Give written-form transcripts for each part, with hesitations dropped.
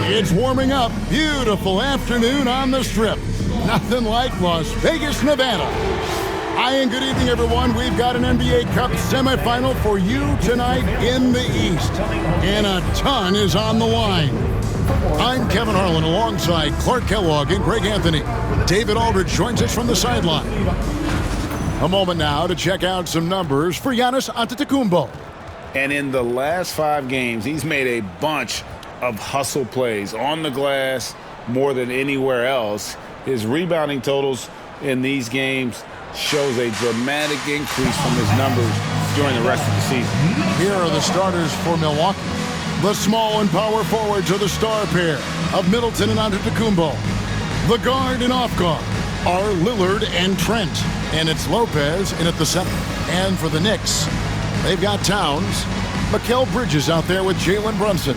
It's warming up. Beautiful afternoon on the Strip. Nothing like Las Vegas, Nevada. Hi and good evening, everyone. We've got an NBA Cup semifinal for you tonight in the East. And a ton is on the line. I'm Kevin Harlan alongside Clark Kellogg and Greg Anthony. David Aldridge joins us from the sideline. A moment now to check out some numbers for Giannis Antetokounmpo. And in the last 5 games, he's made a bunch of hustle plays on the glass more than anywhere else. His rebounding totals in these games shows a dramatic increase from his numbers during the rest of the season. Here are the starters for Milwaukee. The small and power forwards are the star pair of Middleton and Antetokounmpo. The guard and off guard are Lillard and Trent. And it's Lopez in at the center. And for the Knicks, they've got Towns, Mikal Bridges out there with Jalen Brunson.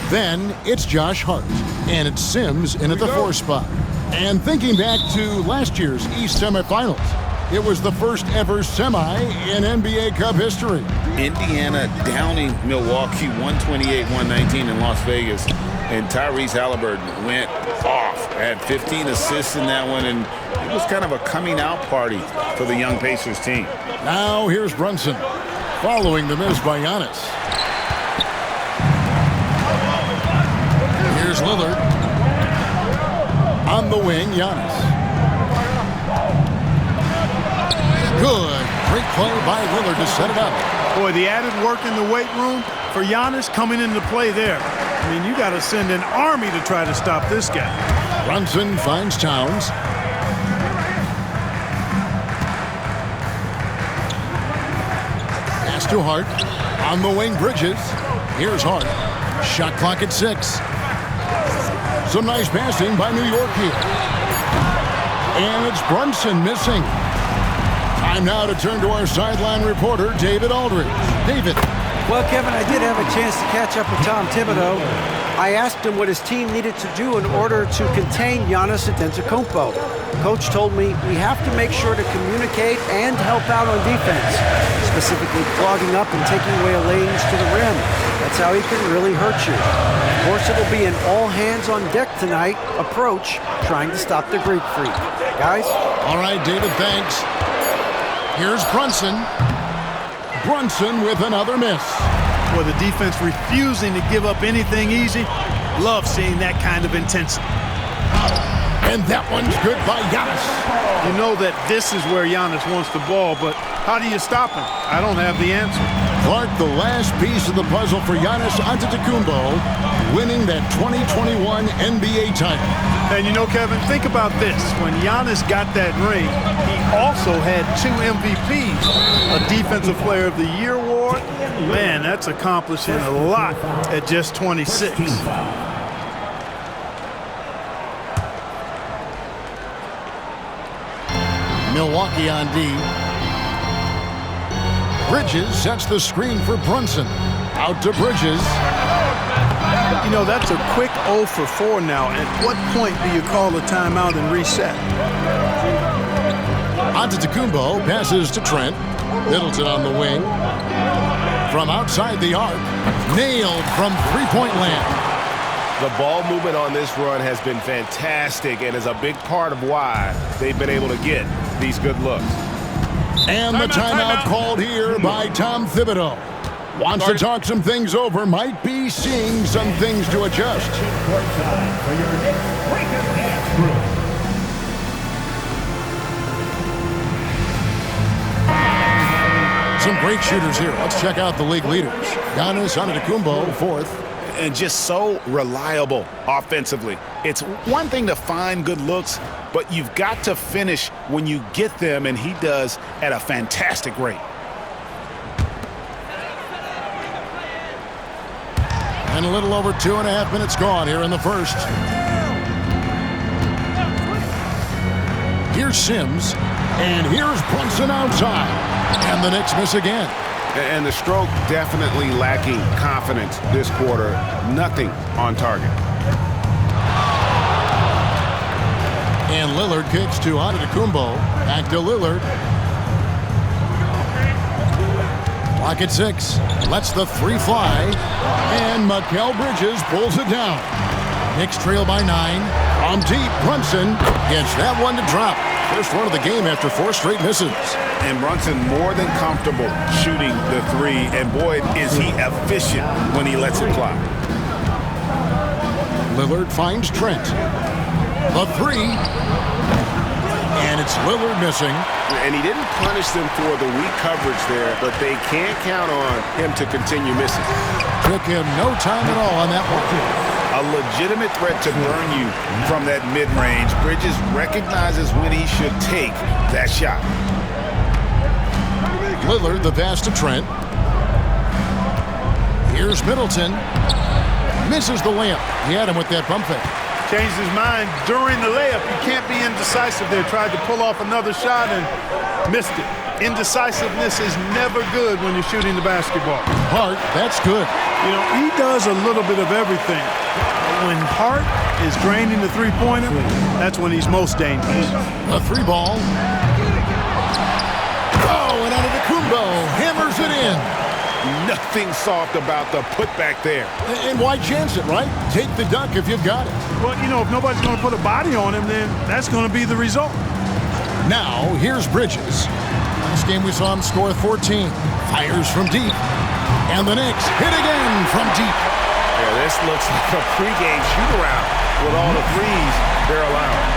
Then it's Josh Hart. And it's Sims in at the 4 spot. And thinking back to last year's East semifinals, it was the first ever semi in NBA Cup history. Indiana downing Milwaukee 128-119 in Las Vegas. And Tyrese Halliburton went off, had 15 assists in that one, and it was kind of a coming out party for the young Pacers team. Now here's Brunson, following the miss by Giannis. Here's Lillard. On the wing, Giannis. Good. Great play by Lillard to set it up. Boy, the added work in the weight room for Giannis coming into play there. I mean, you got to send an army to try to stop this guy. Brunson finds Towns. Pass to Hart. On the wing, Bridges. Here's Hart. Shot clock at 6. Some nice passing by New York here. And it's Brunson missing. Time now to turn to our sideline reporter, David Aldridge. David. Well, Kevin, I did have a chance to catch up with Tom Thibodeau. I asked him what his team needed to do in order to contain Giannis Antetokounmpo. Coach told me we have to make sure to communicate and help out on defense, specifically clogging up and taking away lanes to the rim. That's how he can really hurt you. Of course, it'll be an all-hands-on-deck tonight approach, trying to stop the Greek Freak. Guys? All right, David, thanks. Here's Brunson. Brunson with another miss. Well, the defense refusing to give up anything easy. Love seeing that kind of intensity. And that one's good by Giannis. You know that this is where Giannis wants the ball, but how do you stop him? I don't have the answer. Clark, the last piece of the puzzle for Giannis Antetokounmpo, winning that 2021 NBA title. And you know, Kevin, think about this. When Giannis got that ring, he also had 2 MVPs, a Defensive Player of the Year award. Man, that's accomplishing a lot at just 26. Milwaukee on D. Bridges sets the screen for Brunson. Out to Bridges. You know, that's a quick 0 for 4 now. At what point do you call a timeout and reset? Antetokounmpo passes to Trent. Middleton on the wing. From outside the arc. Nailed from three-point land. The ball movement on this run has been fantastic and is a big part of why they've been able to get these good looks. And the timeout called here by Tom Thibodeau. Wants to talk some things over, might be seeing some things to adjust. Some great shooters here. Let's check out the league leaders. Giannis Antetokounmpo, 4th. And just so reliable offensively. It's one thing to find good looks, but you've got to finish when you get them, and he does at a fantastic rate. And a little over 2.5 minutes gone here in the first. Here's Sims, and here's Brunson outside. And the Knicks miss again. And the stroke definitely lacking confidence this quarter. Nothing on target. And Lillard kicks to Antetokounmpo. Back to Lillard. Clock at 6. Lets the 3 fly. And Mikal Bridges pulls it down. Knicks trail by 9. From deep, Brunson gets that one to drop. First one of the game after 4 straight misses. And Brunson more than comfortable shooting the 3. And boy, is he efficient when he lets it fly. Lillard finds Trent. The 3. And it's Lillard missing. And he didn't punish them for the weak coverage there, but they can't count on him to continue missing. Took him no time at all on that one. A legitimate threat to burn you from that mid-range. Bridges recognizes when he should take that shot. Lillard, the pass to Trent. Here's Middleton. Misses the layup. He had him with that pump fake. Changed his mind during the layup. You can't be indecisive there. Tried to pull off another shot and missed it. Indecisiveness is never good when you're shooting the basketball. Hart, that's good. You know, he does a little bit of everything. When Hart is draining the three-pointer, that's when he's most dangerous. A 3 ball. Oh, and out of the Kumbo. Hammers it in. Nothing soft about the putback there. And why chance it, right? Take the dunk if you've got it. Well, you know, if nobody's going to put a body on him, then that's going to be the result. Now, here's Bridges. Last game we saw him score 14. Fires from deep. And the Knicks hit again from deep. Yeah, this looks like a pregame shoot-around with all the threes they're allowing.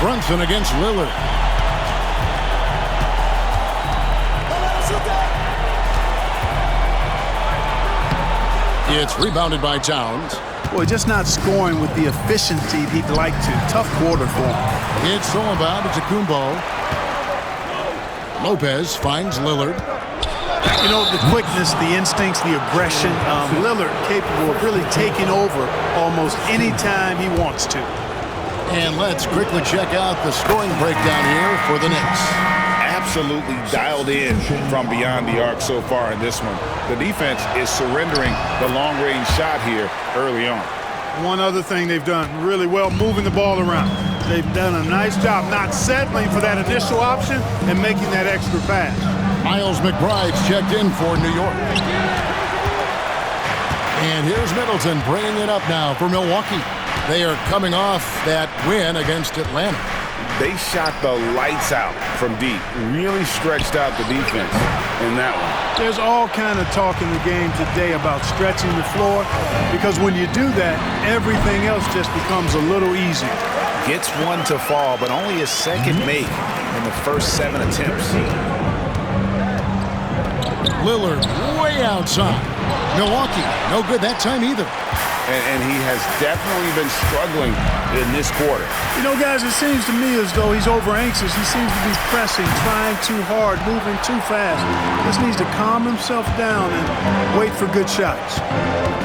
Brunson against Lillard. It's rebounded by Towns. Boy, just not scoring with the efficiency he'd like to. Tough quarter for him. It's thrown about to Kumbo. Lopez finds Lillard. You know, the quickness, the instincts, the aggression. Lillard capable of really taking over almost any time he wants to. And let's quickly check out the scoring breakdown here for the Knicks. Absolutely dialed in from beyond the arc so far in this one. The defense is surrendering the long-range shot here early on. One other thing they've done really well, moving the ball around. They've done a nice job not settling for that initial option and making that extra pass. Miles McBride's checked in for New York. And here's Middleton bringing it up now for Milwaukee. They are coming off that win against Atlanta. They shot the lights out from deep, really stretched out the defense in that one. There's all kind of talk in the game today about stretching the floor, because when you do that, everything else just becomes a little easier. Gets one to fall, but only a second make in the first 7 attempts. Lillard way outside. Milwaukee, no good that time either. And he has definitely been struggling in this quarter. You know, guys, it seems to me as though he's over-anxious. He seems to be pressing, trying too hard, moving too fast. Just needs to calm himself down and wait for good shots.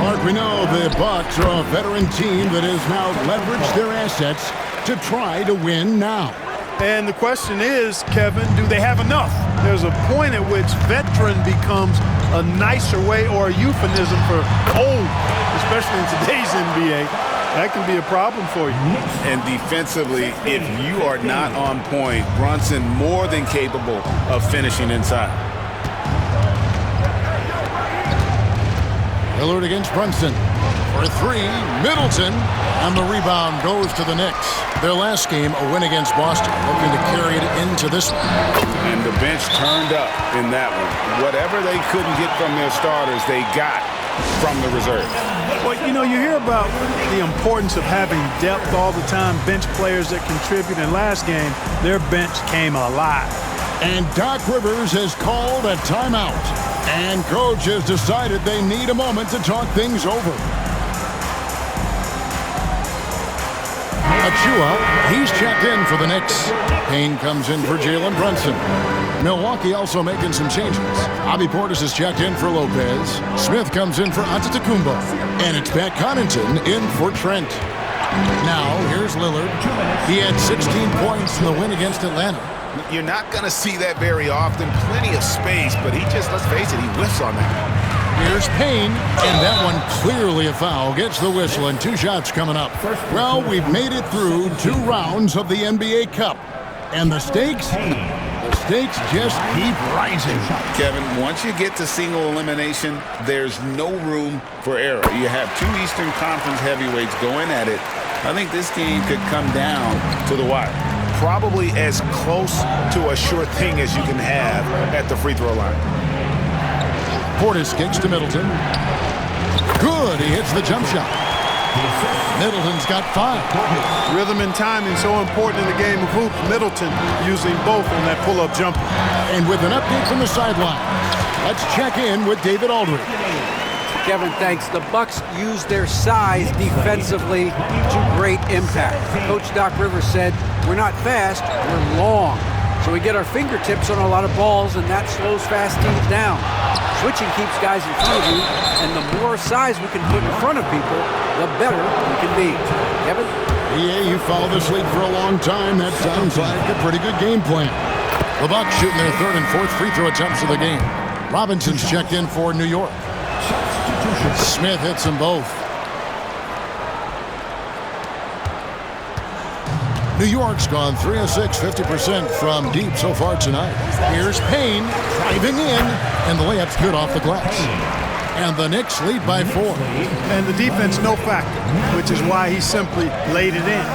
Mark, we know the Bucks are a veteran team that has now leveraged their assets to try to win now. And the question is, Kevin, do they have enough? There's a point at which veteran becomes a nicer way or a euphemism for old, especially in today's NBA. That can be a problem for you. And defensively, if you are not on point, Brunson more than capable of finishing inside. Lillard against Brunson. For 3, Middleton. And the rebound goes to the Knicks. Their last game, a win against Boston, looking to carry it into this one. And the bench turned up in that one. Whatever they couldn't get from their starters, they got from the reserve. Well, you know, you hear about the importance of having depth all the time, bench players that contribute. In last game, their bench came alive. And Doc Rivers has called a timeout. And coach has decided they need a moment to talk things over. Achua, he's checked in for the Knicks. Payne comes in for Jalen Brunson. Milwaukee also making some changes. Bobby Portis is checked in for Lopez. Smith comes in for Antetokounmpo. And it's Pat Connaughton in for Trent. Now, here's Lillard. He had 16 points in the win against Atlanta. You're not going to see that very often. Plenty of space, but he just, let's face it, he whiffs on that. Here's Payne, and that one clearly a foul. Gets the whistle, and 2 shots coming up. Well, we've made it through 2 rounds of the NBA Cup. And the stakes stakes just keep rising. Kevin, once you get to single elimination, there's no room for error. You have two Eastern Conference heavyweights going at it. I think this game could come down to the wire. Probably as close to a sure thing as you can have at the free throw line. Portis kicks to Middleton. Good, he hits the jump shot. Middleton's got 5. Rhythm and timing so important in the game of hoops. Middleton using both on that pull-up jumper. And with an update from the sideline, let's check in with David Aldridge. Kevin, thanks. The Bucks use their size defensively to great impact. Coach Doc Rivers said, we're not fast, we're long. So we get our fingertips on a lot of balls, and that slows fast teams down. Switching keeps guys in front of you, and the more size we can put in front of people, the better we can be. Kevin? Yeah, you followed this league for a long time. That sounds like a pretty good game plan. The Bucks shooting their 3rd and 4th free throw attempts of the game. Robinson's checked in for New York. Smith hits them both. New York's gone 3 of 6, 50% from deep so far tonight. Here's Payne driving in, and the layup's good off the glass. And the Knicks lead by 4. And the defense no factor, which is why he simply laid it in.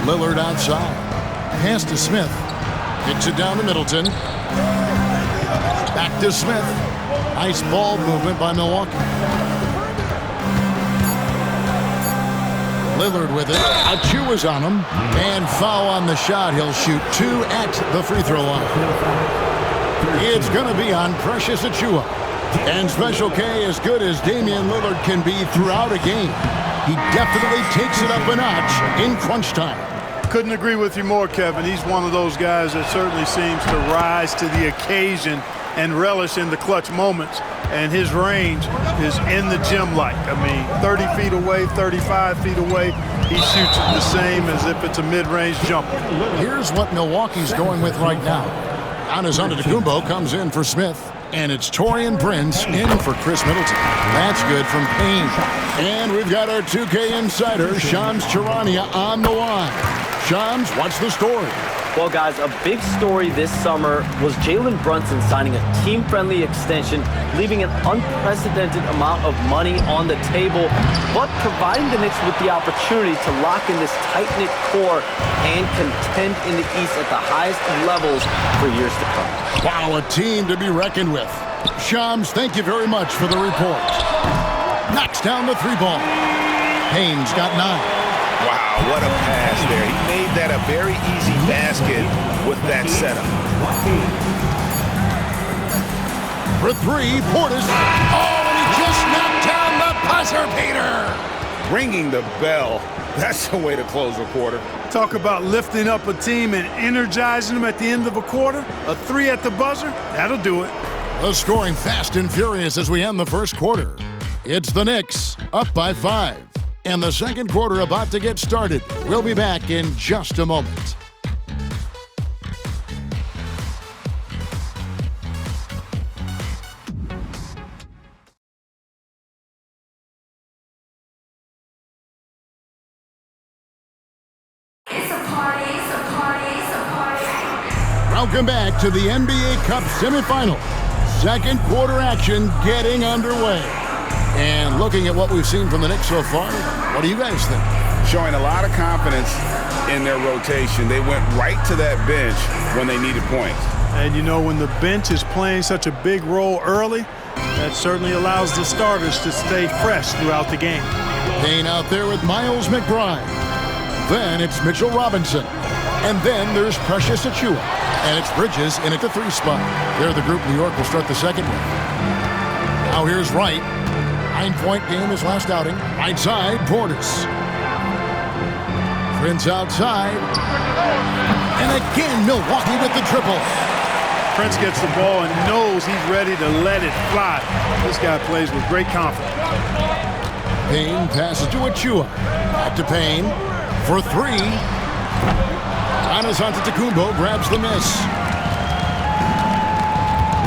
Lillard outside. Pass to Smith. Kicks it down to Middleton. Back to Smith. Nice ball movement by Milwaukee. Lillard with it. Achiuwa's on him. And foul on the shot. He'll shoot 2 at the free throw line. It's going to be on Precious Achiuwa. And Special K, as good as Damian Lillard can be throughout a game, he definitely takes it up a notch in crunch time. Couldn't agree with you more, Kevin. He's one of those guys that certainly seems to rise to the occasion and relish in the clutch moments. And his range is in the gym like. I mean, 30 feet away, 35 feet away, he shoots it the same as if it's a mid-range jumper. Here's what Milwaukee's going with right now. Giannis Antetokounmpo comes in for Smith. And it's Torian Prince in for Chris Middleton. That's good from Payne. And we've got our 2K insider, Shams Charania, on the line. Shams, what's the story? Well, guys, a big story this summer was Jalen Brunson signing a team-friendly extension, leaving an unprecedented amount of money on the table, but providing the Knicks with the opportunity to lock in this tight-knit core and contend in the East at the highest levels for years to come. Wow, a team to be reckoned with. Shams, thank you very much for the report. Knocks down the 3-ball. Payne's got 9. Wow, what a pass there. He made that a very easy basket with that setup. For 3, Portis. Oh, and he just knocked down the buzzer beater. Ringing the bell. That's the way to close a quarter. Talk about lifting up a team and energizing them at the end of a quarter. A 3 at the buzzer, that'll do it. The scoring fast and furious as we end the first quarter. It's the Knicks up by 5. And the second quarter about to get started. We'll be back in just a moment. Welcome back to the NBA Cup semifinal. Second quarter action getting underway. And looking at what we've seen from the Knicks so far, what do you guys think? Showing a lot of confidence in their rotation. They went right to that bench when they needed points. And you know, when the bench is playing such a big role early, that certainly allows the starters to stay fresh throughout the game. Payne out there with Miles McBride. Then it's Mitchell Robinson. And then there's Precious Achiuwa. And it's Bridges in at the 3 spot. They're the group New York will start the second with. Now here's Wright. 9-point game his last outing. Right side, Portis. Prince outside. And again, Milwaukee with the triple. Prince gets the ball and knows he's ready to let it fly. This guy plays with great confidence. Payne passes to Achiuwa. Back to Payne for 3. Giannis Antetokounmpo grabs the miss.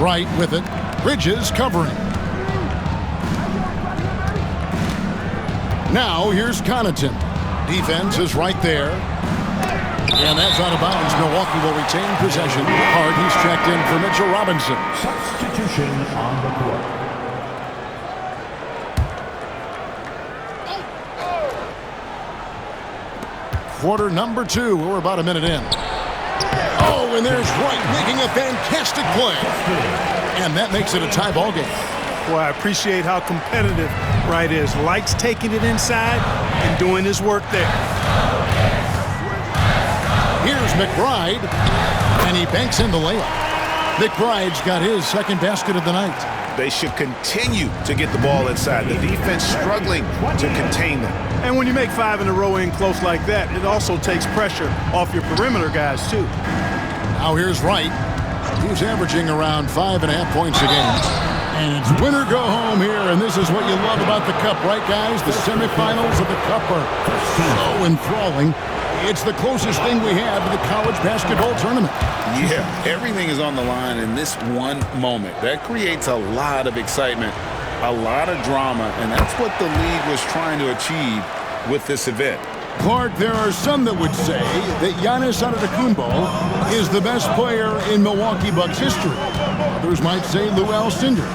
Wright with it. Bridges covering. Now here's Connaughton. Defense is right there. And that's out of bounds. Milwaukee will retain possession. Hart, he's checked in for Mitchell Robinson. Substitution on the court. Quarter number 2. We're about a minute in. Oh, and there's Wright making a fantastic play. And that makes it a tie ball game. Boy, I appreciate how competitive Wright is. Likes taking it inside and doing his work there. Here's McBride, and he banks in the layup. McBride's got his second basket of the night. They should continue to get the ball inside. The defense struggling to contain them. And when you make 5 in a row in close like that, it also takes pressure off your perimeter guys, too. Now here's Wright. He's averaging around 5.5 points a game. And it's win or go home here, and this is what you love about the Cup, right, guys? The semifinals of the Cup are so enthralling. It's the closest thing we have to the college basketball tournament. Yeah, everything is on the line in this one moment. That creates a lot of excitement, a lot of drama, and that's what the league was trying to achieve with this event. Clark, there are some that would say that Giannis Antetokounmpo is the best player in Milwaukee Bucks history. Others might say Lou Alcindor.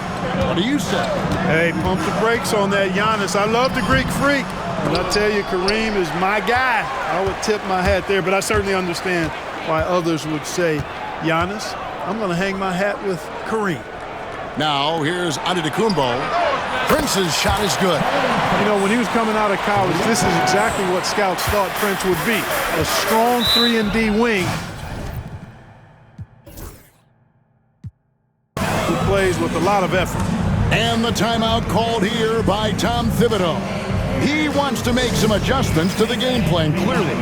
What do you say? Hey, pump the brakes on that Giannis. I love the Greek Freak. And I tell you, Kareem is my guy. I would tip my hat there, but I certainly understand why others would say, Giannis, I'm going to hang my hat with Kareem. Now, here's Antetokounmpo. Prince's shot is good. You know, when he was coming out of college, this is exactly what scouts thought Prince would be. A strong 3-and-D wing. He plays with a lot of effort. And the timeout called here by Tom Thibodeau. He wants to make some adjustments to the game plan, clearly.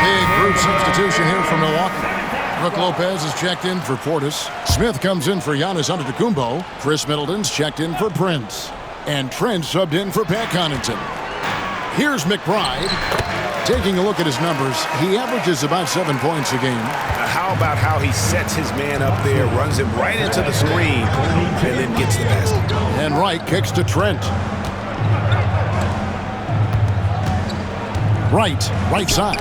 Big group substitution here for Milwaukee. Brook Lopez is checked in for Portis. Smith comes in for Giannis Antetokounmpo. Chris Middleton's checked in for Prince. And Trent subbed in for Pat Connaughton. Here's McBride. Taking a look at his numbers, he averages about 7 points a game. How about how he sets his man up there, runs him right into the screen, and then gets the basket. And Wright kicks to Trent. Right side.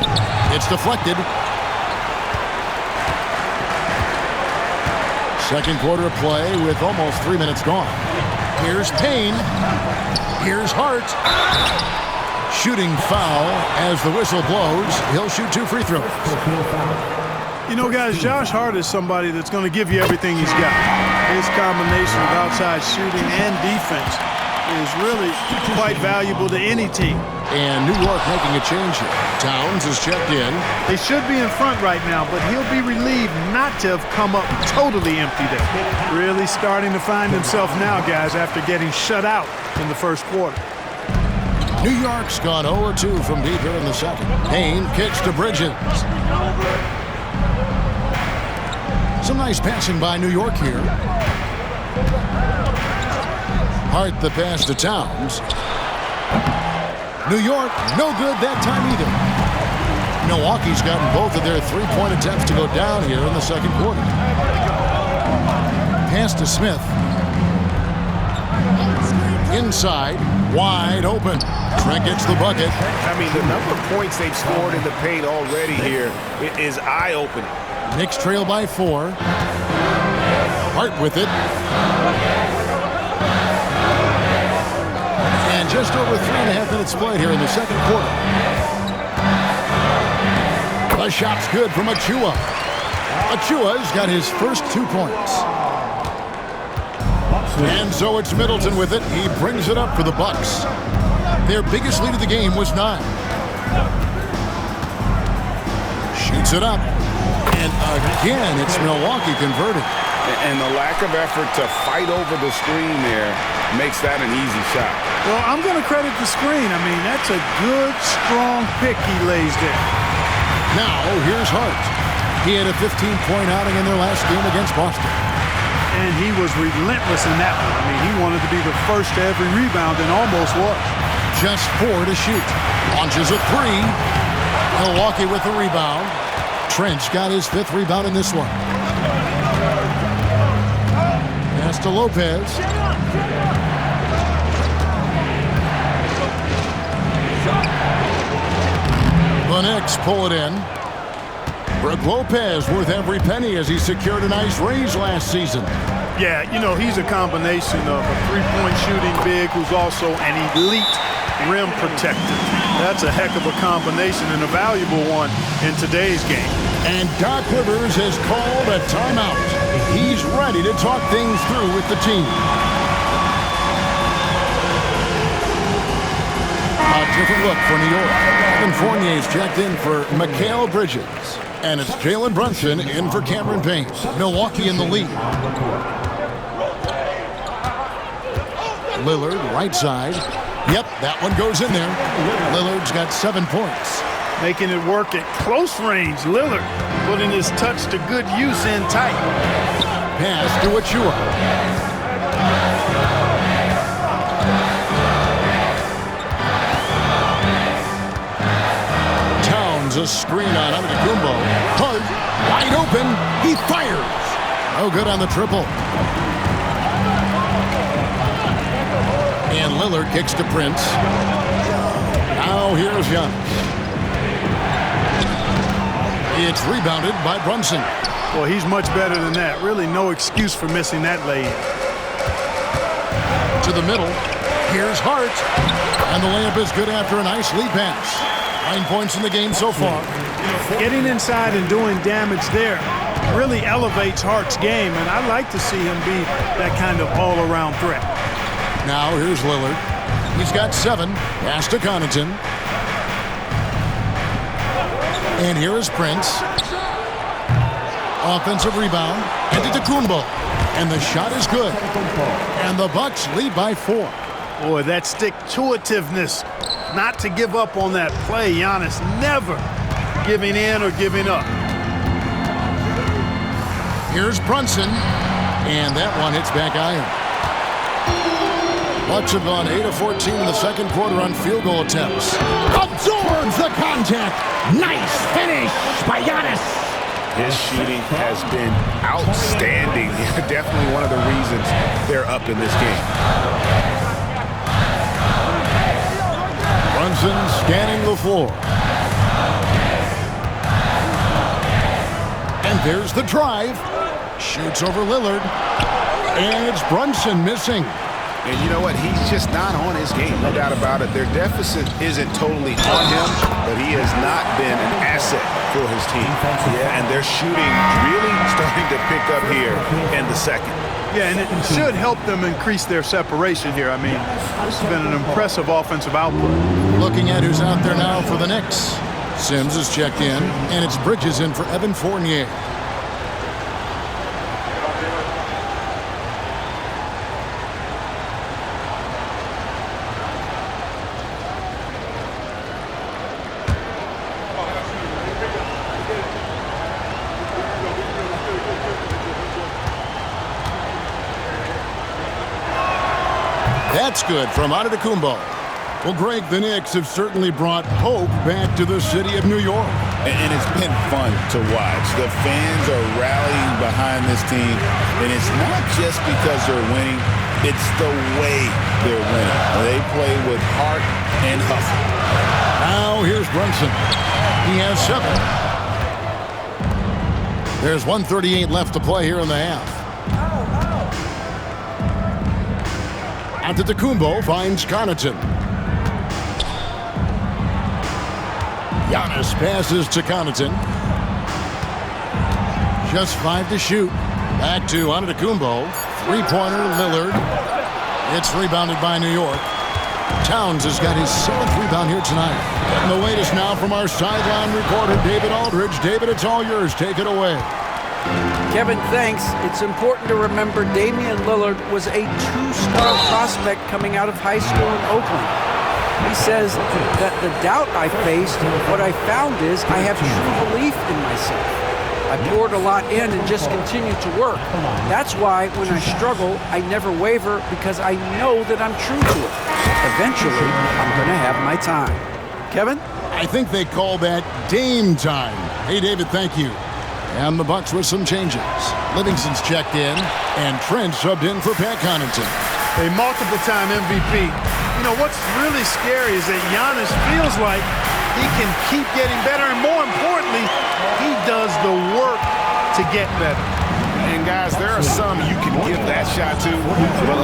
It's deflected. Second quarter of play with almost 3 minutes gone. Here's Payne. Here's Hart. Shooting foul as the whistle blows. He'll shoot 2 free throws. You know, guys, Josh Hart is somebody that's going to give you everything he's got. His combination of outside shooting and defense is really quite valuable to any team. And New York making a change here. Towns is checked in. They should be in front right now, but he'll be relieved not to have come up totally empty there. Really starting to find himself now, guys, after getting shut out in the first quarter. New York's gone 0-2 from deep here in the second. Payne kicks to Bridges. Some nice passing by New York here. Hart the pass to Towns. New York, no good that time either. Milwaukee's gotten both of their three-point attempts to go down here in the second quarter. Pass to Smith. Inside, wide open. Trent gets the bucket. I mean, the number of points they've scored in the paint already here is eye-opening. Knicks trail by 4. Hart with it. And just over 3.5 minutes played here in the second quarter. The shot's good from Achua. Achua's got his first 2 points. And so it's Middleton with it. He brings it up for the Bucks. Their biggest lead of the game was 9. Shoots it up. And again, it's Milwaukee converting. And the lack of effort to fight over the screen there makes that an easy shot. Well, I'm going to credit the screen. I mean, that's a good, strong pick he lays there. Now, here's Hart. He had a 15-point outing in their last game against Boston. And he was relentless in that one. I mean, he wanted to be the first to every rebound and almost was. Just 4 to shoot. Launches a 3. Milwaukee with the rebound. Trent's got his 5th rebound in this one. Pass to Lopez. The Knicks pull it in. Brook Lopez worth every penny as he secured a nice raise last season. Yeah, you know, he's a combination of a three-point shooting big who's also an elite rim protector. That's a heck of a combination and a valuable one in today's game. And Doc Rivers has called a timeout. He's ready to talk things through with the team. A different look for New York. Evan Fournier's checked in for Mikal Bridges. And it's Jalen Brunson in for Cameron Payne. Milwaukee in the lead. Lillard, right side. Yep, that one goes in there. Lillard's got 7 points. Making it work at close range. Lillard putting his touch to good use in tight. Pass to Achua. Towns a screen on Antetokounmpo. Hart, wide open. He fires. No good on the triple. And Lillard kicks to Prince. Now here's Giannis. It's rebounded by Brunson. Well, he's much better than that. Really no excuse for missing that lay-in. To the middle. Here's Hart. And the layup is good after a nice lead pass. 9 points in the game so far. Getting inside and doing damage there really elevates Hart's game, and I like to see him be that kind of all-around threat. Now here's Lillard. He's got 7. Pass to Connaughton. And here is Prince. Offensive rebound. Antetokounmpo. And the shot is good. And the Bucks lead by 4. Boy, that stick-to-itiveness. Not to give up on that play. Giannis never giving in or giving up. Here's Brunson. And that one hits back iron. Bucks have gone 8 of 14 in the second quarter on field goal attempts. Absorbs the contact. Nice finish by Giannis. His shooting has been outstanding. Definitely one of the reasons they're up in this game. Brunson scanning the floor. And there's the drive. Shoots over Lillard. And it's Brunson missing. And you know what? He's just not on his game, no doubt about it. Their deficit isn't totally on him, but he has not been an asset for his team. Yeah, and their shooting really starting to pick up here in the second. Yeah, and it should help them increase their separation here. I mean, this has been an impressive offensive output. Looking at who's out there now for the Knicks. Sims is checked in, and it's Bridges in for Evan Fournier. That's good from Antetokounmpo. Well, Greg, the Knicks have certainly brought hope back to the city of New York. And it's been fun to watch. The fans are rallying behind this team, and it's not just because they're winning, it's the way they're winning. They play with heart and hustle. Now here's Brunson. He has 7. There's 1:38 left to play here in the half. Antetokounmpo finds Connaughton. Giannis passes to Connaughton. Just 5 to shoot. Back to Antetokounmpo. Three-pointer, Lillard. It's rebounded by New York. Towns has got his 7th rebound here tonight. And the latest now from our sideline reporter, David Aldridge. David, it's all yours. Take it away. Kevin, thanks. It's important to remember Damian Lillard was a 2-star prospect coming out of high school in Oakland. He says that the doubt I faced, what I found is I have true belief in myself. I poured a lot in and just continued to work. That's why when I struggle, I never waver because I know that I'm true to it. Eventually, I'm going to have my time. Kevin? I think they call that Dame time. Hey, David, thank you. And the Bucks with some changes. Livingston's checked in, and Trent subbed in for Pat Connaughton. A multiple-time MVP. You know, what's really scary is that Giannis feels like he can keep getting better, and more importantly, he does the work to get better. And guys, there are some you can give that shot to,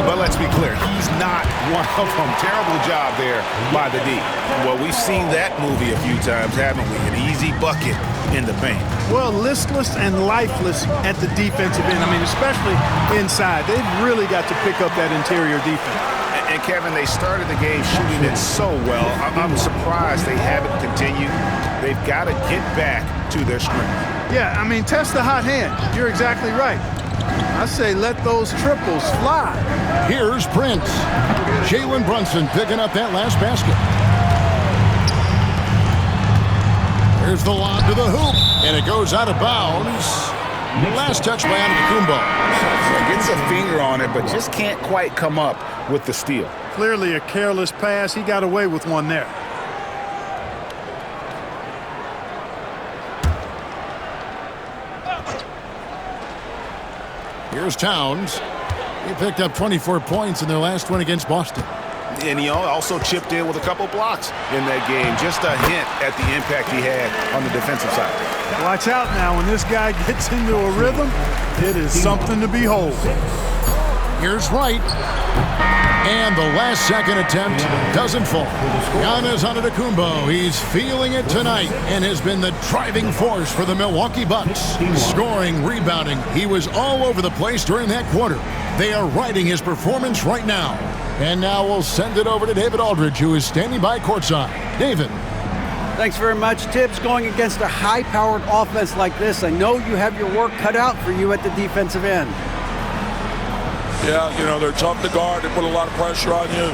but let's be clear, he's not one of them. Terrible job there by the D. Well, we've seen that movie a few times, haven't we? An easy bucket in the paint. Well, listless and lifeless at the defensive end. I mean, especially inside. They've really got to pick up that interior defense. And Kevin, they started the game shooting it so well. I'm surprised they haven't continued. They've got to get back to their scrimmage. Yeah, I mean, test the hot hand. You're exactly right. I say let those triples fly. Here's Prince. Jalen Brunson picking up that last basket. Here's the lob to the hoop, and it goes out of bounds. Last touch by Antetokounmpo. Gets a finger on it, but just can't quite come up with the steal. Clearly a careless pass. He got away with one there. Here's Towns. He picked up 24 points in their last win against Boston. And he also chipped in with a couple blocks in that game. Just a hint at the impact he had on the defensive side. Watch out now. When this guy gets into a rhythm, it is something to behold. Here's Wright. And the last second attempt doesn't fall. Giannis Antetokounmpo, he's feeling it tonight and has been the driving force for the Milwaukee Bucks. Scoring, rebounding, he was all over the place during that quarter. They are riding his performance right now. And now we'll send it over to David Aldridge, who is standing by courtside. David. Thanks very much, Tibbs. Going against a high-powered offense like this, I know you have your work cut out for you at the defensive end. Yeah, you know, they're tough to guard. They put a lot of pressure on you.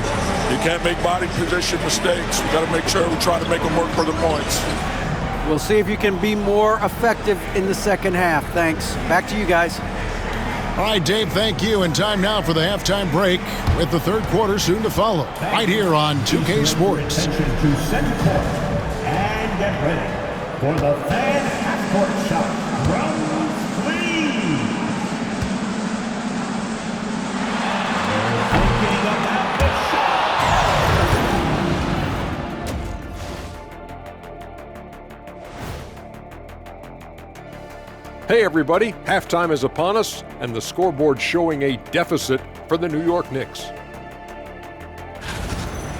You can't make body position mistakes. We got to make sure we try to make them work for the points. We'll see if you can be more effective in the second half. Thanks. Back to you guys. All right, Dave, thank you. And time now for the halftime break with the third quarter soon to follow. Right here on 2K Sports. Attention to center court. And get ready for the fan half-court shot. Round 3. Thinking about the shot. Hey everybody, halftime is upon us, and the scoreboard showing a deficit for the New York Knicks.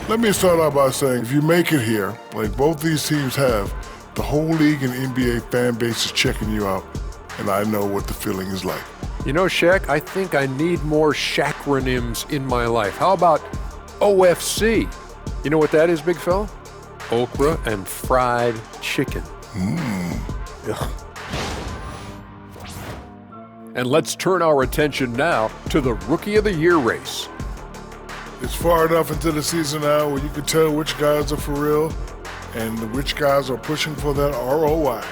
Let me start out by saying, if you make it here, like both these teams have, the whole league and NBA fan base is checking you out, and I know what the feeling is like. You know, Shaq, I think I need more Shaqronyms in my life. How about OFC? You know what that is, big fella? Okra and fried chicken. Ugh. And let's turn our attention now to the Rookie of the Year race. It's far enough into the season now where you can tell which guys are for real and which guys are pushing for that ROI.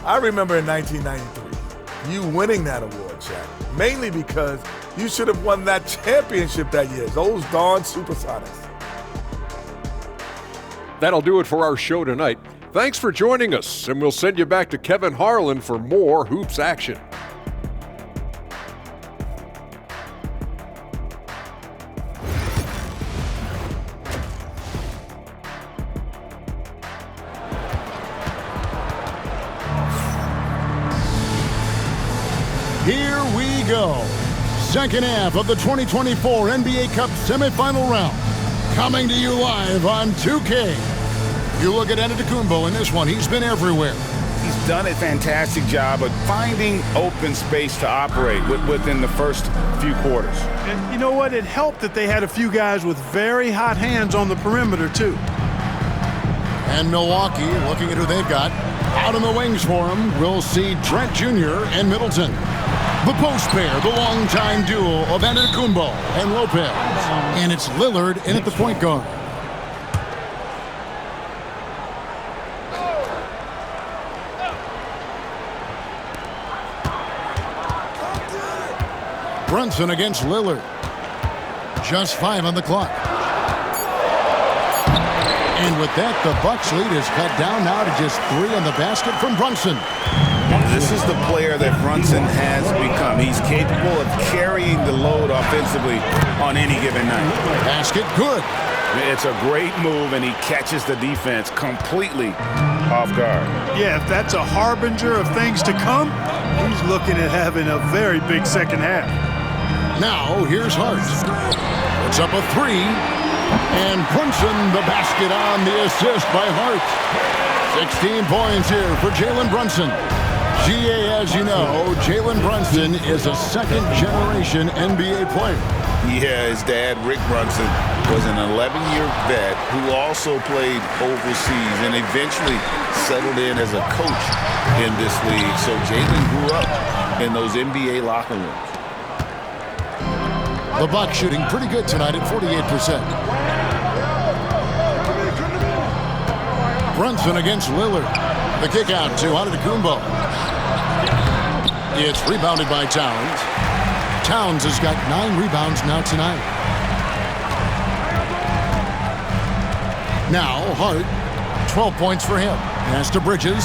I remember in 1993, you winning that award, Shaq, mainly because you should have won that championship that year, those darn Supersonics. That'll do it for our show tonight. Thanks for joining us, and we'll send you back to Kevin Harlan for more Hoops action. Here we go. Second half of the 2024 NBA Cup semifinal round. Coming to you live on 2K. You look at Antetokounmpo in this one. He's been everywhere. He's done a fantastic job of finding open space to operate within the first few quarters. And you know what? It helped that they had a few guys with very hot hands on the perimeter, too. And Milwaukee, looking at who they've got, out in the wings for him, we'll see Trent Jr. and Middleton. The post pair, the longtime duo of Antetokounmpo and Lopez. And it's Lillard in at the point guard. Brunson against Lillard. Just 5 on the clock. And with that, the Bucks lead is cut down now to just 3 on the basket from Brunson. This is is the player that Brunson has become. He's capable of carrying the load offensively on any given night. Basket good. It's a great move, and he catches the defense completely off guard. Yeah, if that's a harbinger of things to come, he's looking at having a very big second half. Now, here's Hart. Puts up a three. And Brunson, the basket on the assist by Hart. 16 points here for Jalen Brunson. GA, as you know, Jalen Brunson is a second-generation NBA player. Yeah, his dad, Rick Brunson, was an 11-year vet who also played overseas and eventually settled in as a coach in this league. So Jalen grew up in those NBA locker rooms. The Bucks shooting pretty good tonight at 48%. Brunson against Lillard. The kick out to Antetokounmpo. It's rebounded by Towns. Towns has got 9 rebounds now tonight. Now Hart, 12 points for him. Pass to Bridges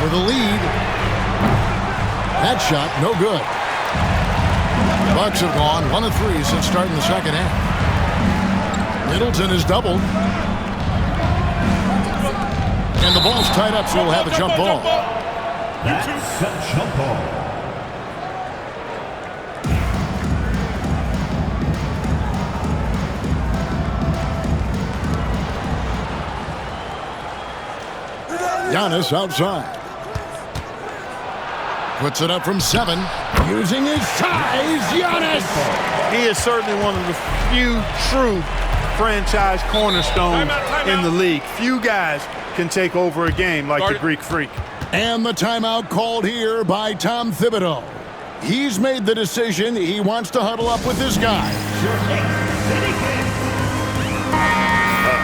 for the lead. That shot, no good. The Bucks have gone 1 of 3 since starting the second half. Middleton is doubled. And the ball's tied up, so we'll have a jump ball. That's a jump ball. Giannis outside. Puts it up from 7. Using his size, Giannis! He is certainly one of the few true franchise cornerstones in the league. Few guys can take over a game like the Greek Freak. And the timeout called here by Tom Thibodeau. He's made the decision. He wants to huddle up with this guy.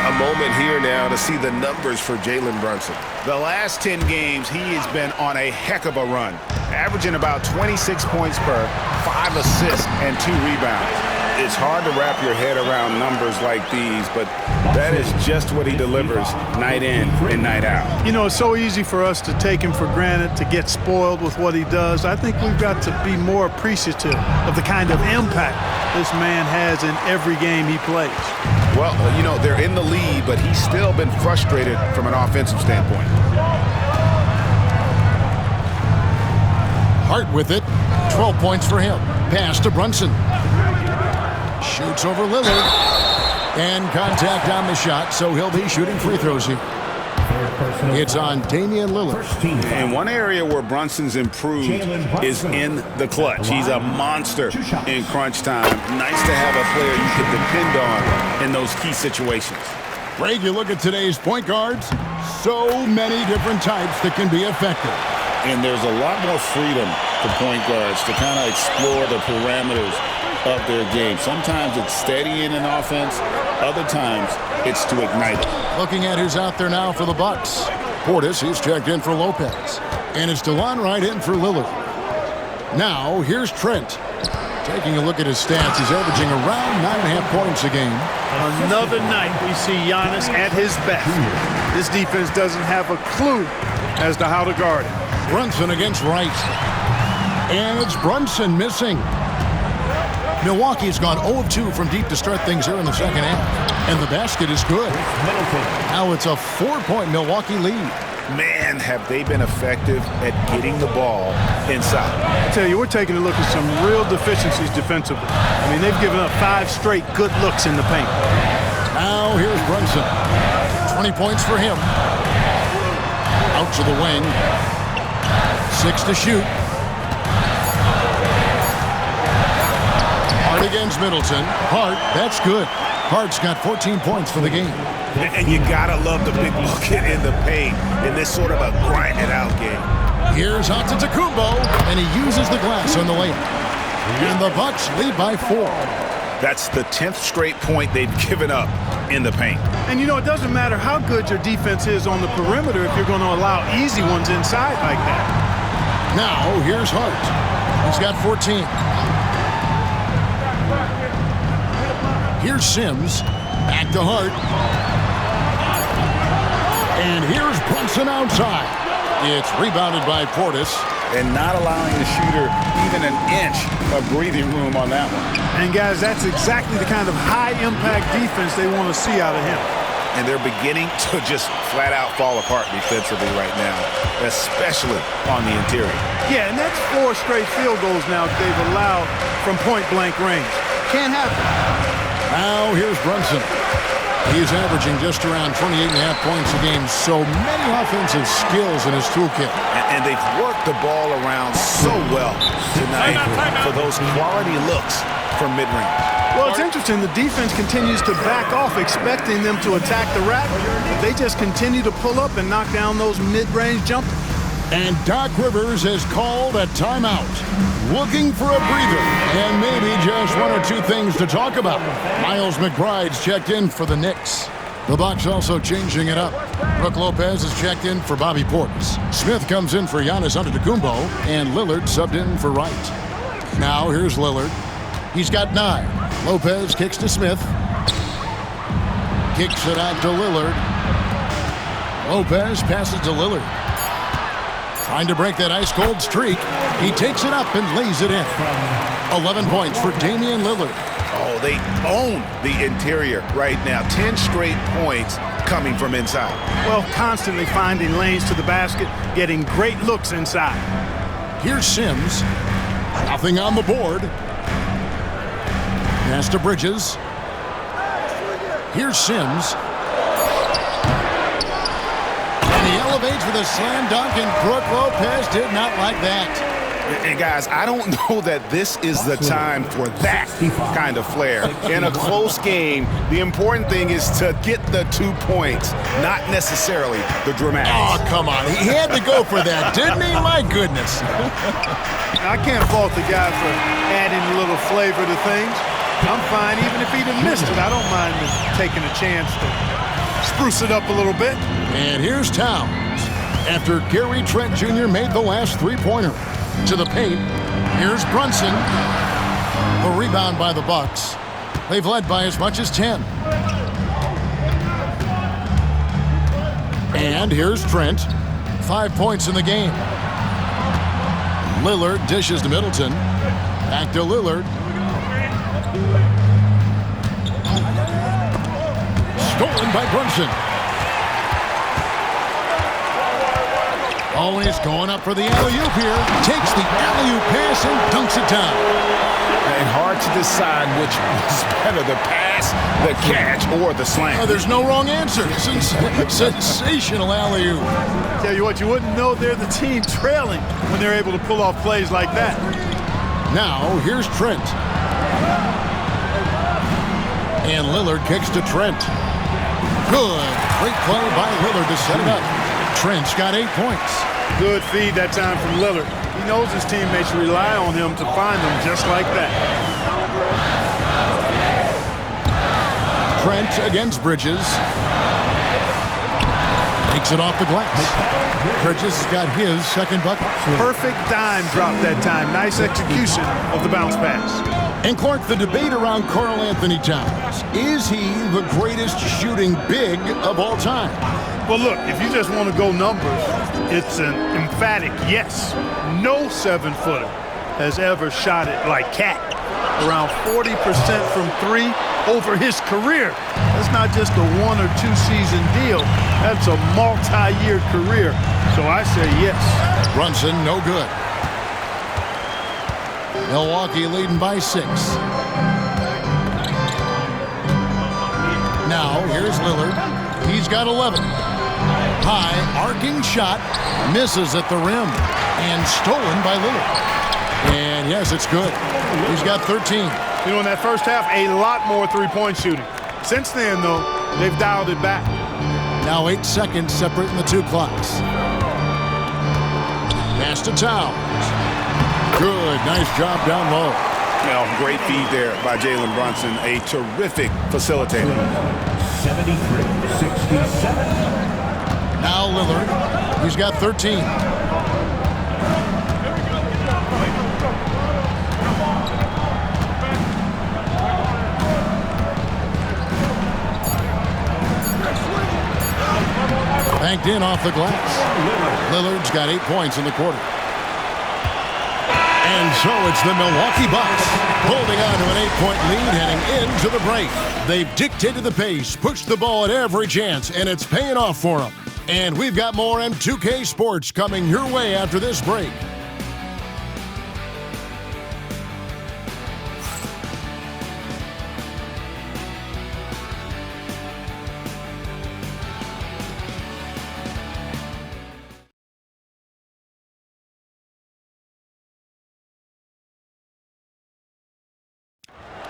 A moment here now to see the numbers for Jalen Brunson. The last 10 games, he has been on a heck of a run, averaging about 26 points per, 5 assists, and 2 rebounds. It's hard to wrap your head around numbers like these, but that is just what he delivers night in and night out. You know, it's so easy for us to take him for granted, to get spoiled with what he does. I think we've got to be more appreciative of the kind of impact this man has in every game he plays. Well, you know, they're in the lead, but he's still been frustrated from an offensive standpoint. Hart with it. 12 points for him. Pass to Brunson. Shoots over Lillard. And contact on the shot, so he'll be shooting free throws here. It's on Damian Lillard. And one area where Brunson's improved is in the clutch. He's a monster in crunch time. Nice to have a player you can depend on in those key situations. Greg, you look at today's point guards, so many different types that can be effective. And there's a lot more freedom for point guards to kind of explore the parameters of their game. Sometimes it's steadying an offense. Other times it's to ignite it. Looking at who's out there now for the Bucks. Portis, he's checked in for Lopez. And it's DeLon Wright in for Lillard. Now, here's Trent. Taking a look at his stats, he's averaging around 9.5 points a game. Another night we see Giannis at his best. This defense doesn't have a clue as to how to guard him. Brunson against Wright. And it's Brunson missing. Milwaukee's gone 0 of 2 from deep to start things here in the second half. And the basket is good. Now it's a 4-point Milwaukee lead. Man, have they been effective at getting the ball inside. I tell you, we're taking a look at some real deficiencies defensively. I mean, they've given up 5 straight good looks in the paint. Now here's Brunson. 20 points for him. Out to the wing. 6 to shoot. Hart against Middleton. Hart, that's good. Hart's got 14 points for the game. And you gotta love the big bucket in the paint in this sort of a grind-it-out game. Here's Antetokounmpo, and he uses the glass on the layup. And the Bucks lead by 4. That's the 10th straight point they've given up in the paint. And you know, it doesn't matter how good your defense is on the perimeter if you're going to allow easy ones inside like that. Now, here's Hart. He's got 14. Here's Sims. Back to Hart. And here's Brunson outside. It's rebounded by Portis. and not allowing the shooter even an inch of breathing room on that one. And guys, that's exactly the kind of high-impact defense they want to see out of him. And they're beginning to just flat out fall apart defensively right now, especially on the interior. Yeah, and that's 4 straight field goals now that they've allowed from point-blank range. Can't happen. Now here's Brunson. He's averaging just around 28.5 points a game. So many offensive skills in his toolkit. And they've worked the ball around so well tonight for those quality looks from mid-range. Well, it's interesting. The defense continues to back off, expecting them to attack the rack. But they just continue to pull up and knock down those mid-range jumpers. And Doc Rivers has called a timeout, looking for a breather, and maybe just 1 or 2 things to talk about. Miles McBride's checked in for the Knicks. The Bucks also changing it up. Brook Lopez is checked in for Bobby Portis. Smith comes in for Giannis Antetokounmpo, and Lillard subbed in for Wright. Now here's Lillard. He's got 9. Lopez kicks to Smith. Kicks it out to Lillard. Lopez passes to Lillard. Trying to break that ice-cold streak. He takes it up and lays it in. 11 points for Damian Lillard. Oh, they own the interior right now. 10 straight points coming from inside. Well, constantly finding lanes to the basket, getting great looks inside. Here's Sims. Nothing on the board. Pass to Bridges. Here's Sims. And he elevates with a slam dunk, and Brook Lopez did not like that. And guys, I don't know that this is the time for that kind of flair. In a close game, the important thing is to get the 2 points, not necessarily the dramatics. Oh, come on. He had to go for that, didn't he? My goodness. I can't fault the guy for adding a little flavor to things. I'm fine. Even if he'd have missed it, I don't mind taking a chance to spruce it up a little bit. And here's Towns. After Gary Trent Jr. made the last 3-pointer. To the paint. Here's Brunson. The rebound by the Bucks. They've led by as much as 10. And here's Trent. 5 points in the game. Lillard dishes to Middleton. Back to Lillard. Stolen by Brunson. Always going up for the alley-oop here. Takes the alley-oop pass and dunks it down. And hard to decide which was better, the pass, the catch, or the slam. Oh, there's no wrong answer. Sensational alley-oop. Tell you what, you wouldn't know they're the team trailing when they're able to pull off plays like that. Now, here's Trent. And Lillard kicks to Trent. Good. Great play by Lillard to set it up. Trent's got 8 points. Good feed that time from Lillard. He knows his teammates rely on him to find them just like that. Trent against Bridges. Takes it off the glass. Bridges has got his second bucket. Perfect dime drop that time. Nice execution of the bounce pass. And Clark, the debate around Karl Anthony Towns. Is he the greatest shooting big of all time? Well, look, if you just want to go numbers, it's an emphatic yes. No 7-footer has ever shot it like Cat. Around 40% from 3 over his career. That's not just a 1 or 2 season deal. That's a multi-year career. So I say yes. Brunson, no good. Milwaukee leading by 6. Now, here's Lillard. He's got 11. High, arcing shot, misses at the rim, and stolen by Lillard. And yes, it's good. He's got 13. You know, in that first half, a lot more three-point shooting. Since then, though, they've dialed it back. Now 8 seconds separating the 2 clocks. Pass to Towns. Good, nice job down low. Well, great feed there by Jalen Brunson, a terrific facilitator. 73-67. Now Lillard, he's got 13. Banked in off the glass. Lillard's got 8 points in the quarter. And so it's the Milwaukee Bucks holding on to an 8-point lead heading into the break. They've dictated the pace, pushed the ball at every chance, and it's paying off for them. And we've got more M2K Sports coming your way after this break.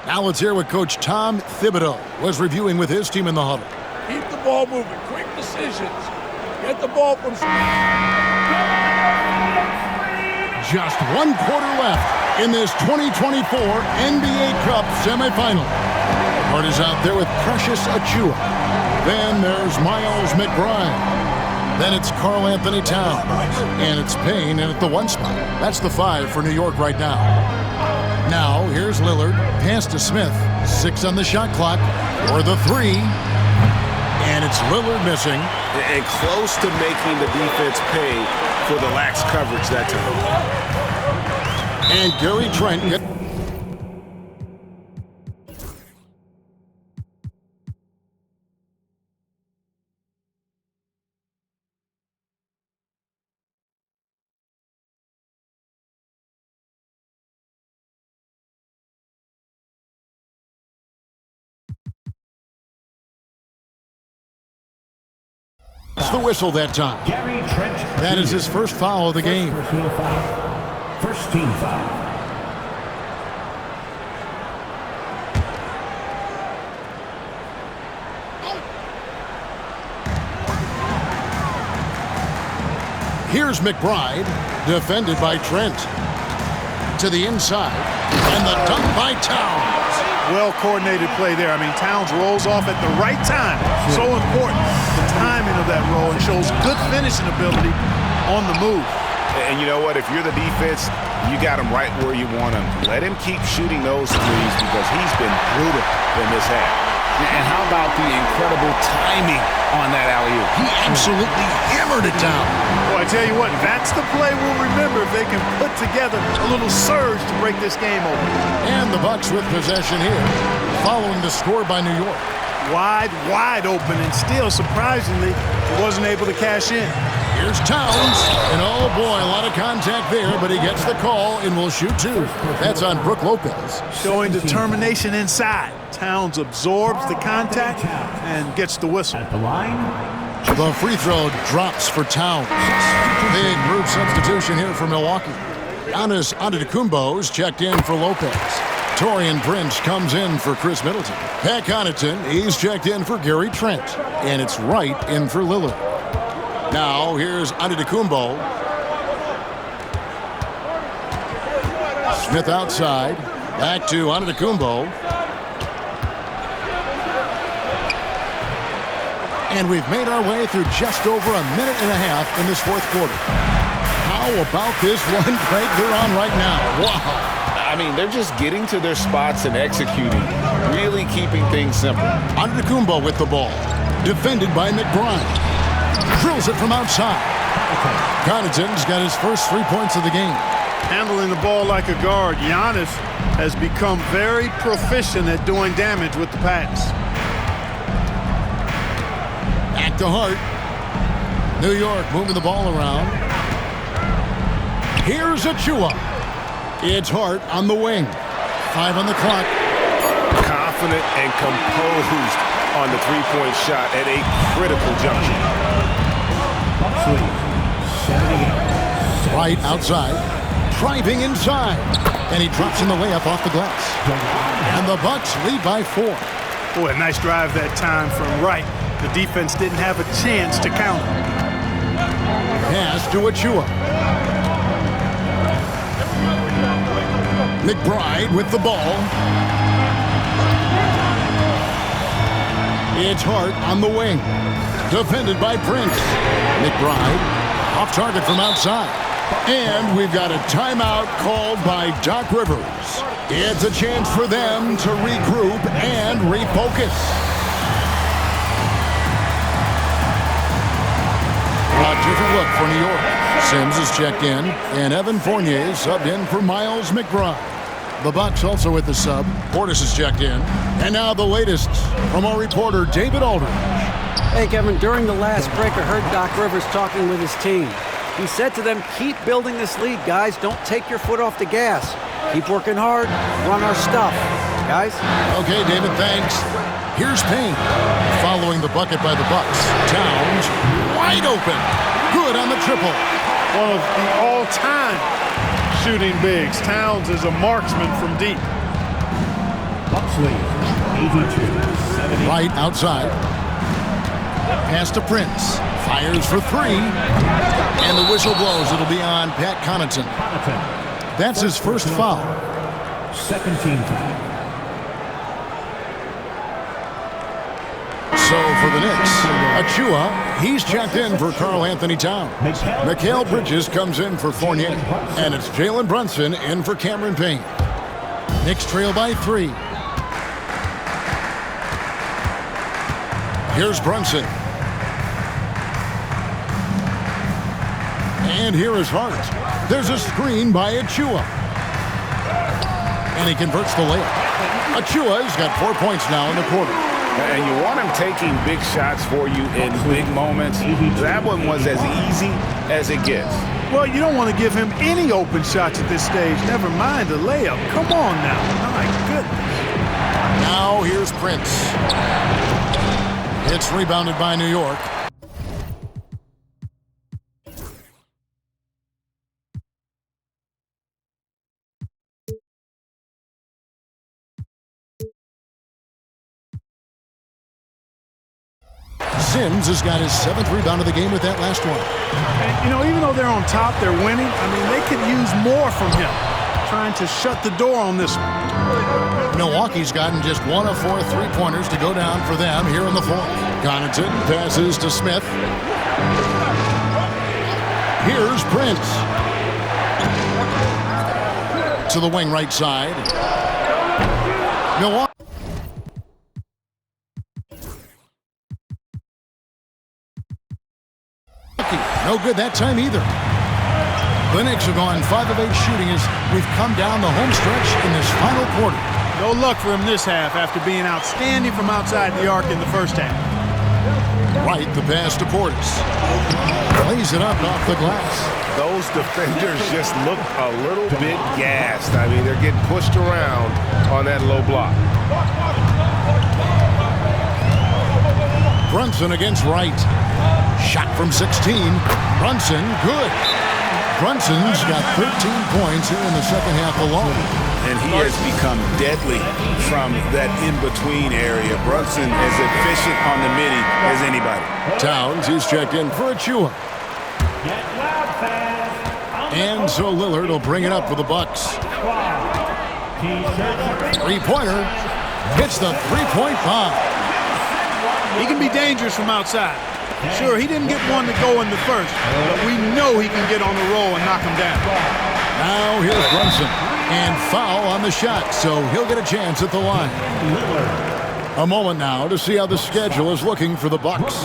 Now let's hear what Coach Tom Thibodeau was reviewing with his team in the huddle. Keep the ball moving. Quick decisions. Get the ball from... Just 1 quarter left in this 2024 NBA Cup semifinal. Hart is out there with Precious Achiuwa. Then there's Miles McBride. Then it's Karl Anthony Towns. And it's Payne in at the 1 spot. That's the 5 for New York right now. Now, here's Lillard, pass to Smith, 6 on the shot clock, or the 3, and it's Lillard missing. And close to making the defense pay for the lax coverage that time. And Gary Trent. It's the whistle that time. That is his first foul of the game. First team foul. Here's McBride, defended by Trent. To the inside, and the dunk by Towns. Well-coordinated play there. I mean, Towns rolls off at the right time. So important, the timing of that roll, and shows good finishing ability on the move. And you know what? If you're the defense, you got him right where you want him. Let him keep shooting those threes because he's been brutal in this half. And how about the incredible timing on that alley-oop? He absolutely hammered it down. Well, I tell you what, that's the play we'll remember if they can put together a little surge to break this game open. And the Bucks with possession here, following the score by New York. Wide open, and still, surprisingly, he wasn't able to cash in. Here's Towns, and oh boy, a lot of contact there, but he gets the call and will shoot 2. That's on Brook Lopez. Showing determination inside. Towns absorbs the contact and gets the whistle. At the line. The free throw drops for Towns. Big group substitution here for Milwaukee. Giannis Antetokounmpo's checked in for Lopez. Taurean Prince comes in for Chris Middleton. Pat Connaughton, he's checked in for Gary Trent. And it's Wright in for Lillard. Now, here's Antetokounmpo. Smith outside. Back to Antetokounmpo. And we've made our way through just over a minute and a half in this 4th quarter. How about this one break they're on right now? Wow. I mean, they're just getting to their spots and executing, really keeping things simple. Antetokounmpo with the ball. Defended by McBride. Drills it from outside. Connaughton's got his first 3 points of the game. Handling the ball like a guard, Giannis has become very proficient at doing damage with the pass. Back to Hart. New York moving the ball around. Here's Achiuwa. It's Hart on the wing. 5 on the clock. Confident and composed on the three-point shot at a critical juncture. Right outside. Driving inside. And he drops in the layup off the glass. And the Bucks lead by 4. Boy, a nice drive that time from Wright. The defense didn't have a chance to counter. Pass to Achiuwa. McBride with the ball. It's Hart on the wing. Defended by Prince. McBride off target from outside. And we've got a timeout called by Doc Rivers. It's a chance for them to regroup and refocus. A different look for New York. Sims is checked in, and Evan Fournier subbed in for Miles McBride. The Bucks also with the sub. Portis is checked in. And now the latest from our reporter, David Aldridge. Hey, Kevin, during the last break, I heard Doc Rivers talking with his team. He said to them, keep building this lead, guys. Don't take your foot off the gas. Keep working hard. Run our stuff. Guys? Okay, David, thanks. Here's Payne. Following the bucket by the Bucks. Towns, wide open. Good on the triple. One of the all-time shooting bigs. Towns is a marksman from deep. Bucks lead, 82-70. Right outside. Pass to Prince. Fires for three. And the whistle blows. It'll be on Pat Connaughton. That's his first foul. Second team foul. So for the Knicks, Achua, he's checked in for Karl Anthony Towns. Mikal Bridges comes in for Fournier. And it's Jalen Brunson in for Cameron Payne. Knicks trail by 3. Here's Brunson. And here is Hart. There's a screen by Achua. And he converts the layup. Achua's got 4 points now in the quarter. And you want him taking big shots for you in big moments. That one was as easy as it gets. Well, you don't want to give him any open shots at this stage. Never mind the layup. Come on now. My goodness. Now here's Prince. It's rebounded by New York. Sims has got his 7th rebound of the game with that last one. And, you know, even though they're on top, they're winning. I mean, they could use more from him. Trying to shut the door on this one. Milwaukee's gotten just 1 of 4 3-pointers to go down for them here in the fourth. Connaughton passes to Smith. Here's Prince. To the wing right side. Milwaukee. No good that time either. The Knicks have gone 5 of 8 shooting as we've come down the home stretch in this final quarter. No luck for him this half after being outstanding from outside the arc in the first half. Right, the pass to Portis. Lays it up off the glass. Those defenders just look a little bit gassed. I mean, they're getting pushed around on that low block. Brunson against Wright. Shot from 16. Brunson, good. Brunson's got 13 points here in the second half alone. And he has become deadly from that in-between area. Brunson is efficient on the midi as anybody. Towns, he's checked in for Achua. And so Lillard will bring it up for the Bucks. Three-pointer. Hits the three-point bomb. He can be dangerous from outside. Sure, he didn't get one to go in the first, but we know he can get on the roll and knock him down. Now here's Brunson. And foul on the shot, so he'll get a chance at the line. A moment now to see how the schedule is looking for the Bucks.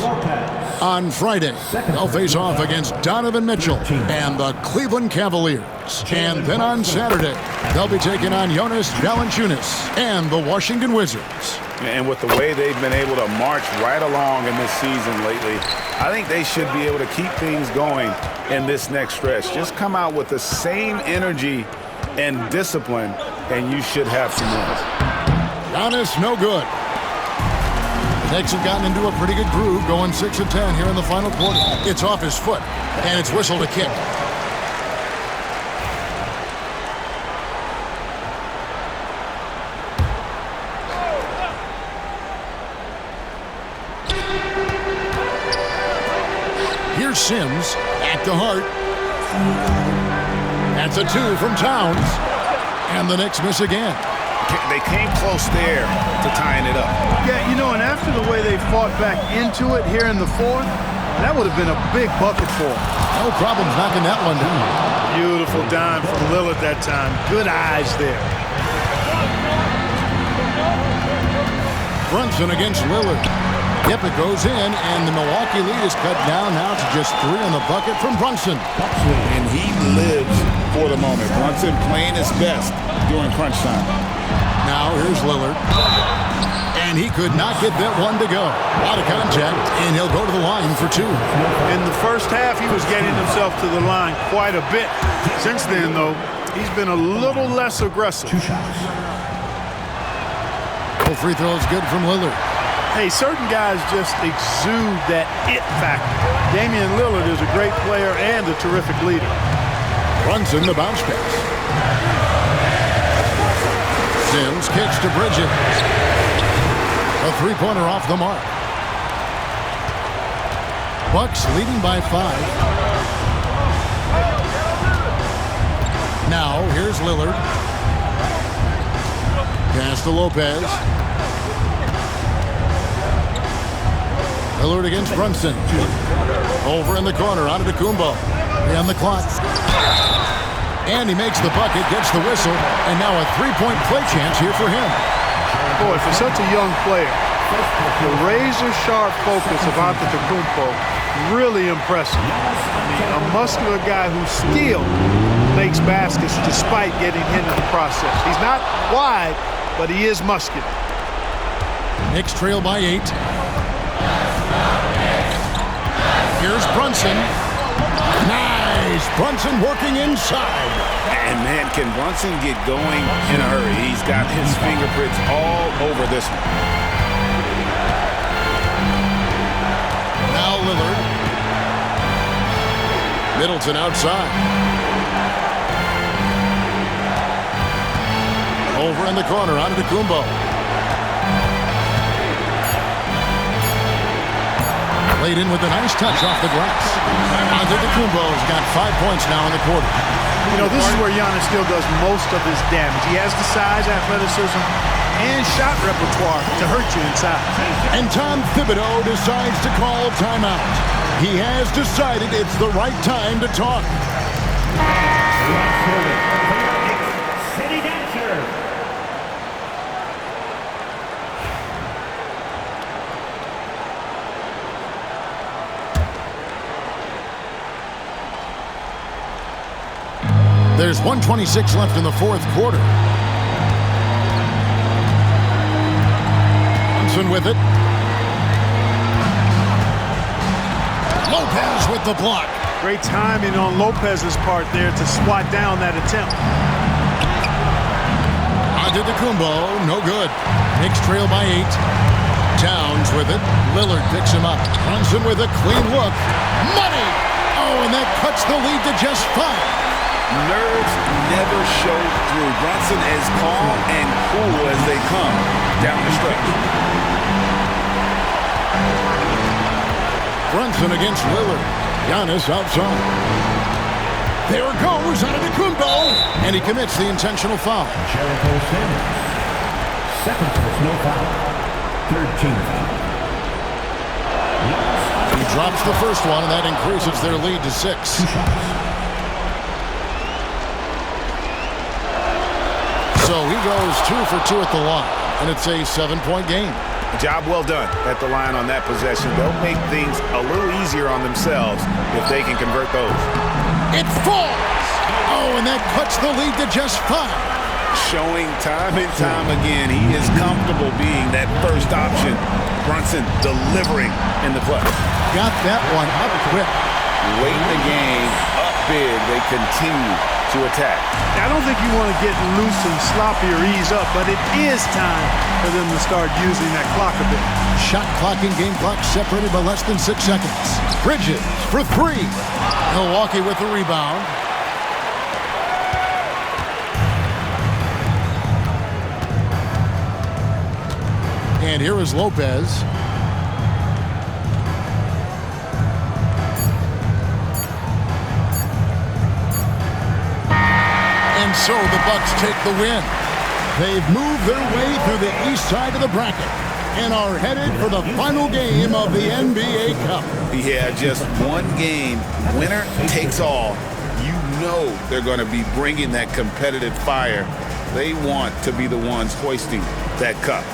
On Friday, they'll face off against Donovan Mitchell and the Cleveland Cavaliers. And then on Saturday, they'll be taking on Jonas Valanciunas and the Washington Wizards. And with the way they've been able to march right along in this season lately, I think they should be able to keep things going in this next stretch. Just come out with the same energy and discipline, and you should have some wins. Giannis, no good. The Knicks have gotten into a pretty good groove, going 6 of 10 here in the final quarter. It's off his foot, and it's whistled a kick. Here's Sims, back to Hart. That's a 2 from Towns. And the Knicks miss again. They came close there to tying it up. Yeah, you know, and after the way they fought back into it here in the fourth, that would have been a big bucket for them. No problems knocking that one down. Beautiful dime from Lillard that time. Good eyes there. Brunson against Lillard. Yep, it goes in, and the Milwaukee lead is cut down now to just 3 on the bucket from Brunson. And he lives for the moment. Brunson playing his best during crunch time. Now here's Lillard. And he could not get that one to go. Out of contact, and he'll go to the line for 2. In the first half, he was getting himself to the line quite a bit. Since then, though, he's been a little less aggressive. 2 shots. Full free throw is good from Lillard. Hey, certain guys just exude that it factor. Damian Lillard is a great player and a terrific leader. Brunson, the bounce pass. Sims kicks to Bridges. A three-pointer off the mark. Bucks leading by 5. Now, here's Lillard. Pass to Lopez. Lillard against Brunson. Over in the corner, out of Kumbo. On the clock. And he makes the bucket, gets the whistle, and now a three-point play chance here for him. Boy, for such a young player, the razor-sharp focus of Antetokounmpo, really impressive. I mean, a muscular guy who still makes baskets despite getting hit in the process. He's not wide, but he is muscular. Knicks trail by 8. Here's Brunson. Nice! Brunson working inside. And man, can Brunson get going in a hurry? He's got his fingerprints all over this one. Now Lillard. Middleton outside. Over in the corner, Antetokounmpo. Laid in with a nice touch off the glass. Antetokounmpo's got 5 points now in the quarter. You know, this is where Giannis still does most of his damage. He has the size, athleticism, and shot repertoire to hurt you inside. And Tom Thibodeau decides to call timeout. He has decided it's the right time to talk. City Dancer. There's 1:26 left in the fourth quarter. Brunson with it. Lopez with the block. Great timing on Lopez's part there to swat down that attempt. Antetokounmpo, no good. Knicks trail by 8. Towns with it. Lillard picks him up. Brunson with a clean look. Money! Oh, and that cuts the lead to just 5. Nerves never show through. Brunson as calm and cool as they come down the stretch. Brunson against Lillard. Giannis outside. There goes Antetokounmpo, and he commits the intentional foul. Jericho Sims. Second personal foul. 13th foul. He drops the first one, and that increases their lead to 6. 2 shots. So he goes 2 for 2 at the line, and it's a 7-point game. Job well done at the line on that possession. They'll make things a little easier on themselves if they can convert those. It falls! Oh, and that cuts the lead to just 5. Showing time and time again he is comfortable being that first option. Brunson delivering in the clutch. Got that one up quick. Late in the game, up big, they continue to attack. I don't think you want to get loose and sloppy or ease up, but it is time for them to start using that clock a bit. Shot clock and game clock separated by less than 6 seconds. Bridges for 3. Milwaukee with the rebound. And here is Lopez. And so the Bucks take the win. They've moved their way through the east side of the bracket and are headed for the final game of the NBA Cup. Yeah, just one game. Winner takes all. You know they're going to be bringing that competitive fire. They want to be the ones hoisting that cup.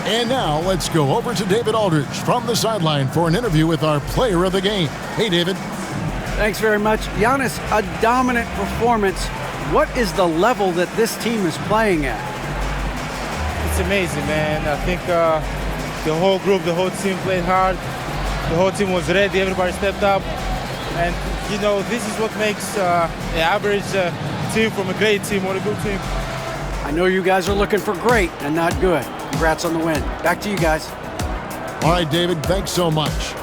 And now let's go over to David Aldridge from the sideline for an interview with our player of the game. Hey, David. Thanks very much. Giannis, a dominant performance. What is the level that this team is playing at? It's amazing, man. I think the whole group, the whole team played hard. The whole team was ready. Everybody stepped up. And, you know, this is what makes an average team from a great team or a good team. I know you guys are looking for great and not good. Congrats on the win. Back to you guys. All right, David, thanks so much.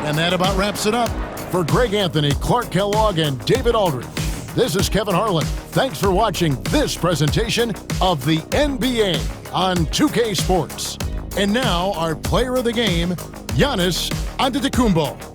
And that about wraps it up. For Greg Anthony, Clark Kellogg, and David Aldridge, this is Kevin Harlan. Thanks for watching this presentation of the NBA on 2K Sports. And now our player of the game, Giannis Antetokounmpo.